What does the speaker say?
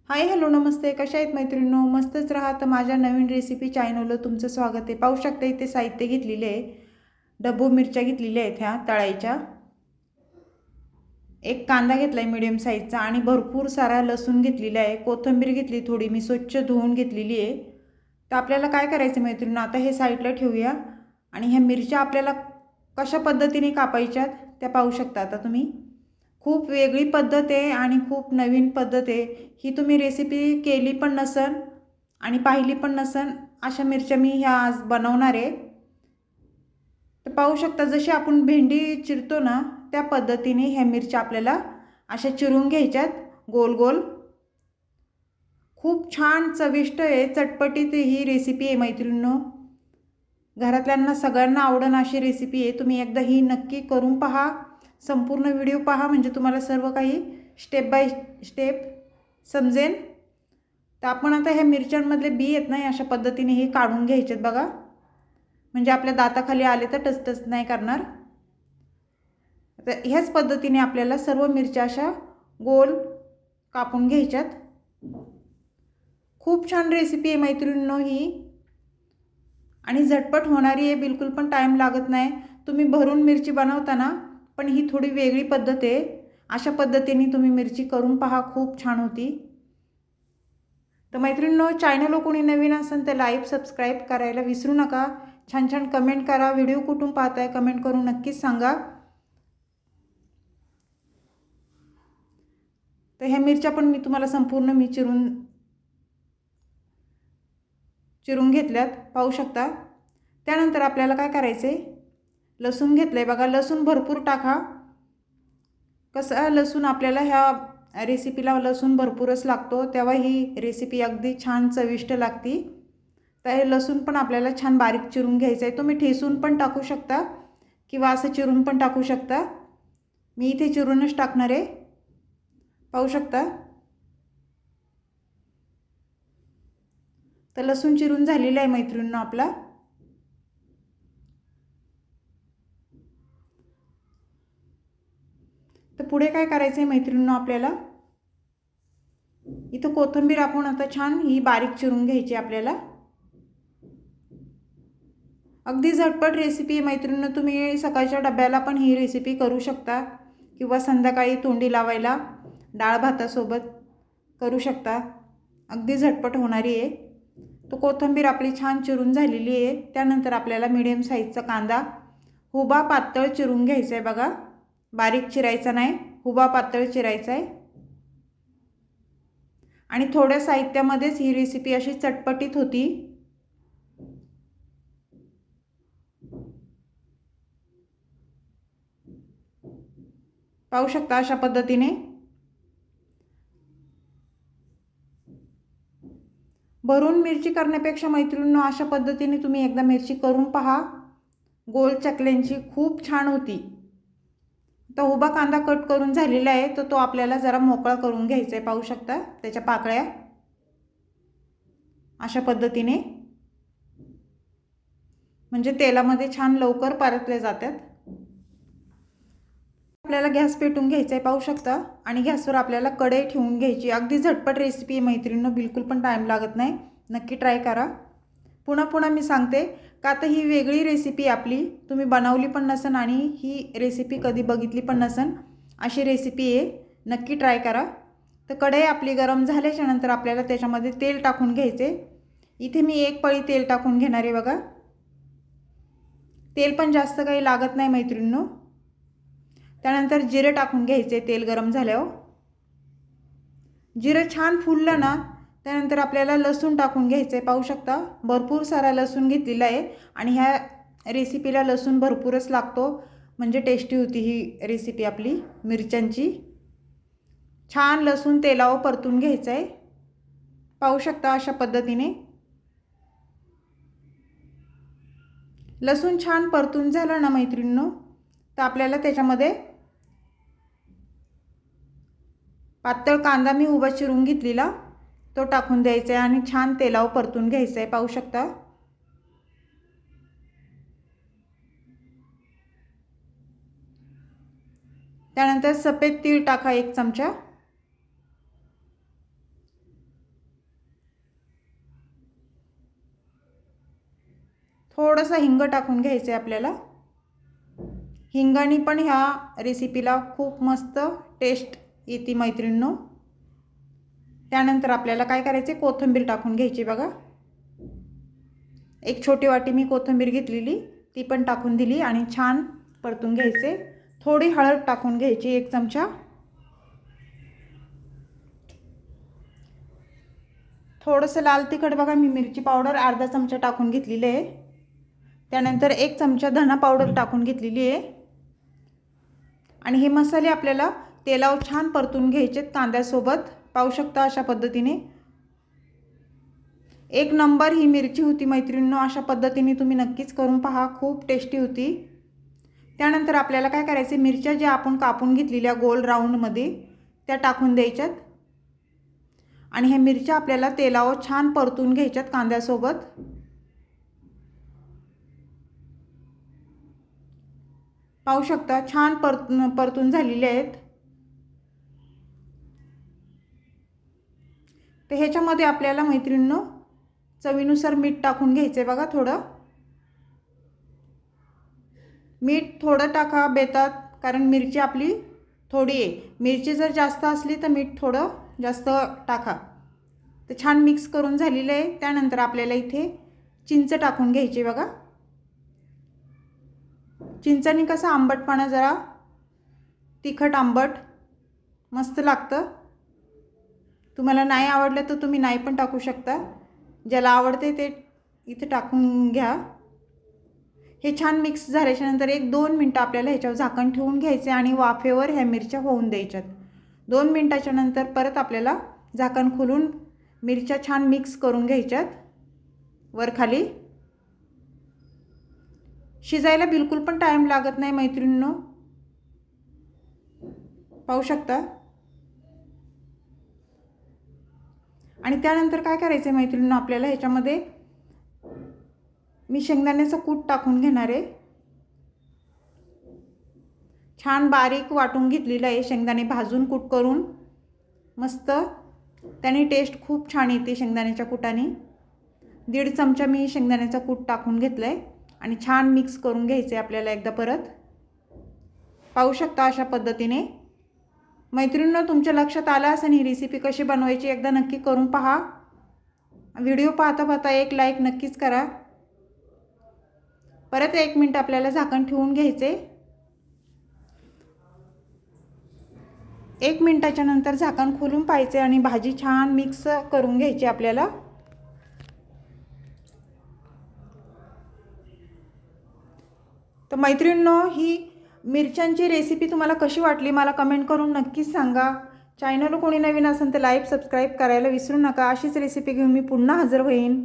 Hi hello नमस्ते, कशा आहेत मैत्रिणींनो? मस्तच राहा. तर माझ्या नवीन रेसिपी चॅनलवर तुमचं स्वागत आहे. पाहू शकता इथे साहित्य घेतलेले आहे. डब्बू मिरच्या घेतलेल्या आहेत ह्या तळायच्या. एक कांदा घेतलाय मीडियम साईजचा आणि भरपूर सारा लसूण घेतलेला आहे. कोथिंबीर घेतली थोडी, मी स्वच्छ धुवून घेतलेली आहे. तर आपल्याला काय करायचं मैत्रिणींनो, आता हे साईडला ठेवूया आणि ह्या मिरच्या आपल्याला कशा पद्धतीने कापायच्यात त्या पाहू शकता आता तुम्ही. खूप वेगळी पद्धत आहे आणि खूप नवीन पद्धत आहे ही. तुम्ही रेसिपी केली पण नसन आणि पाहिली पण नसन अशा मिरच्या मी ह्या आज बनवणार आहे. तर पाहू शकता जशी आपण भेंडी चिरतो ना त्या पद्धतीने ह्या मिरच्या आपल्याला अशा चिरून घ्यायच्यात गोल गोल. खूप छान चविष्ट आहे, चटपटीत ही रेसिपी आहे मैत्रिणींनो. घरातल्यांना सगळ्यांना आवडण अशी रेसिपी आहे. तुम्ही एकदा ही नक्की करून पहा, संपूर्ण व्हिडिओ पहा म्हणजे तुम्हाला सर्व काही स्टेप बाय स्टेप समजेल. तर आपण आता ह्या मिरच्यांमधले बी आहेत ना अशा पद्धतीने हे काढून घ्यायचेत बघा, म्हणजे आपल्या दाताखाली आले तर टचटच नाही करणार. तर ह्याच पद्धतीने आपल्याला सर्व मिरच्या अशा गोल कापून घ्यायच्यात. खूप छान रेसिपी आहे मैत्रिणींनो ही आणि झटपट होणारी आहे, बिलकुल पण टाईम लागत नाही. तुम्ही भरून मिरची बनवताना पण ही थोडी वेगळी पद्धत आहे. अशा पद्धतीने तुम्ही मिरची करून पहा, खूप छान होती. तर मैत्रिणींनो, चॅनल कोणी नवीन असेल तर लाईक सबस्क्राईब करायला विसरू नका. छान छान कमेंट करा. व्हिडिओ कुठून पाहताय कमेंट करून नक्कीच सांगा. तर ह्या मिरच्या पण मी तुम्हाला संपूर्ण चिरून घेतल्यात पाहू शकता. त्यानंतर आपल्याला काय करायचं आहे, लसूण घेतलं आहे बघा. लसूण भरपूर टाका. कसं लसूण आपल्याला ह्या रेसिपीला लसूण भरपूरच लागतो, तेव्हा ही रेसिपी अगदी छान चविष्ट लागती. तर हे लसूण पण आपल्याला छान बारीक चिरून घ्यायचं आहे. तुम्ही ठेसून पण टाकू शकता किंवा असं चिरून पण टाकू शकता. मी इथे चिरूनच टाकणार आहे पाहू शकता. तर लसूण चिरून झालेला आहे मैत्रिणींनो आपला. तर पुढे काय करायचं आहे मैत्रिणींनो, आपल्याला इथं कोथिंबीर आपण आता छान ही बारीक चिरून घ्यायची आपल्याला. अगदी झटपट रेसिपी आहे मैत्रिणींनो. तुम्ही सकाळच्या डब्याला पण ही रेसिपी करू शकता किंवा संध्याकाळी तोंडी लावायला डाळ भातासोबत करू शकता. अगदी झटपट होणारी आहे. तो कोथिंबीर आपली छान चिरून झालेली आहे. त्यानंतर आपल्याला मीडियम साईजचा कांदा हुबा पातळ चिरून घ्यायचा आहे बघा. बारीक चिरायचा नाही, हुबा पातळ चिरायचा आहे. आणि थोड्या साहित्यामध्येच ही रेसिपी अशी चटपटीत होती. पाहू शकता अशा पद्धतीने. भरून मिरची करण्यापेक्षा मैत्रिणींनो अशा पद्धतीने तुम्ही एकदा मिरची करून पहा. गोल चकल्यांची खूप छान होती. तर उभा कांदा कट करून झालेला आहे, तर तो आपल्याला जरा मोकळा करून घ्यायचा आहे. पाहू शकता त्याच्या पाकळ्या अशा पद्धतीने, म्हणजे तेलामध्ये छान लवकर परतले जातात. आपल्याला गॅस पेटून घ्यायचा आहे पाहू शकता. आणि गॅसवर आपल्याला कढई ठेवून घ्यायची. अगदी झटपट रेसिपी आहे मैत्रिणींनो, बिलकुल पण टाईम लागत नाही. नक्की ट्राय करा. पुन्हा पुन्हा मी सांगते का तर ही वेगळी रेसिपी आपली, तुम्ही बनवली पण नसन आणि ही रेसिपी कधी बघितली पण नसन अशी रेसिपी आहे. नक्की ट्राय करा. तर कढई आपली गरम झाल्याच्या नंतर आपल्याला त्याच्यामध्ये तेल टाकून घ्यायचे. इथे मी एक पळी तेल टाकून घेणार आहे बघा. तेल पण जास्त काही लागत नाही मैत्रिणींनो. त्यानंतर जिरे टाकून घ्यायचे तेल गरम झाल्यावर. जिरे छान फुललं ना त्यानंतर आपल्याला लसूण टाकून घ्यायचं आहे. पाहू शकता भरपूर सारा लसूण घेतलेला आहे आणि ह्या रेसिपीला लसूण भरपूरच लागतो, म्हणजे टेस्टी होती ही रेसिपी आपली मिरच्यांची. छान लसूण तेलावर परतून घ्यायचं आहे. पाहू शकता अशा पद्धतीने. लसूण छान परतून झालं ना मैत्रिणींनो, तर आपल्याला त्याच्यामध्ये पातळ कांदा मी उभा चिरून घेतलेला तो टाकून द्यायचा आहे आणि छान तेलावर परतून घ्यायचं आहे. पाहू शकता. त्यानंतर सफेद तीळ टाका 1 चमचा. थोडंसं हिंग टाकून घ्यायचं आहे आपल्याला. हिंगाने पण ह्या रेसिपीला खूप मस्त टेस्ट येते मैत्रिणींनो. त्यानंतर आपल्याला काय करायचे, कोथिंबीर टाकून घ्यायची बघा. एक छोटी वाटी मी कोथिंबीर घेतलेली ती पण टाकून दिली आणि छान परतून घ्यायचे. थोडी हळद टाकून घ्यायची 1 चमचा. थोडंसं लाल तिखट बघा मी मिरची पावडर अर्धा चमचा टाकून घेतलेली आहे. त्यानंतर 1 चमचा धना पावडर टाकून घेतलेली आहे. आणि हे मसाले आपल्याला तेलावर छान परतून घ्यायचे कांद्यासोबत. पाहू शकता अशा पद्धतीने. एक नंबर ही मिरची होती मैत्रिणींनो. अशा पद्धतीने तुम्ही नक्कीच करून पहा, खूप टेस्टी होती. त्यानंतर आपल्याला काय करायचे, मिरच्या ज्या आपण कापून घेतलेल्या गोल राऊंडमध्ये त्या टाकून द्यायच्यात. आणि ह्या मिरच्या आपल्याला तेलावर छान परतून घ्यायच्यात कांद्यासोबत. पाहू शकता छान परतून झालेले आहेत. तर ह्याच्यामध्ये आपल्याला मैत्रिणींनो चवीनुसार मीठ टाकून घ्यायचे बघा. थोडं मीठ थोडं टाका बेतात, कारण मिरची आपली थोडी आहे. मिरची जर जास्त असली तर मीठ थोडं जास्त टाका. तर छान मिक्स करून झालेलं आहे. त्यानंतर आपल्याला इथे चिंच टाकून घ्यायची बघा. चिंचाने कसं आंबटपणा जरा तिखट आंबट मस्त लागतं. तुम्हाला नाही आवडलं तर तुम्ही नाही पण टाकू शकता. ज्याला आवडते ते इथे टाकून घ्या. हे छान मिक्स झाल्याच्यानंतर 1-2 मिनटं आपल्याला ह्याच्यावर झाकण ठेवून घ्यायचे आणि वाफेवर ह्या मिरच्या होऊन द्यायच्यात. 2 मिनटाच्या नंतर परत आपल्याला झाकण खोलून मिरच्या छान मिक्स करून घ्यायच्यात वरखाली. शिजायला बिलकुल पण टाईम लागत नाही मैत्रिणींनो. पाहू शकता. आणि त्यानंतर काय करायचं आहे मैत्रिणींनो, आपल्याला ह्याच्यामध्ये मी शेंगदाण्याचं कूट टाकून घेणार आहे. छान बारीक वाटून घेतलेलं आहे. शेंगदाणे भाजून कूट करून मस्त, त्याने टेस्ट खूप छान येते शेंगदाण्याच्या कूटाने. 1.5 चमचा मी शेंगदाण्याचा कूट टाकून घेतलं आहे आणि छान मिक्स करून घ्यायचं आहे आपल्याला एकदा परत. पाहू शकता अशा पद्धतीने. मैत्रिणींनो तुमच्या लक्षात आलं असेल ही रेसिपी कशी बनवायची, एकदा नक्की करून पहा. व्हिडिओ पाहता पाहता एक लाईक नक्कीच करा. परत 1 मिनिट आपल्याला झाकण ठेवून घ्यायचे. 1 मिनिटाच्या नंतर झाकण खोलून पाहायचे आणि भाजी छान मिक्स करून घ्यायची आपल्याला. तर मैत्रिणींनो ही मिरच्यांची रेसिपी तुम्हाला कशी वाटली मला कमेंट करून नक्कीच सांगा. चॅनल कोणी नवीन असेल तर लाईक सबस्क्राईब करायला विसरू नका. अशीच रेसिपी घेऊन मी पुन्हा हजर होईन.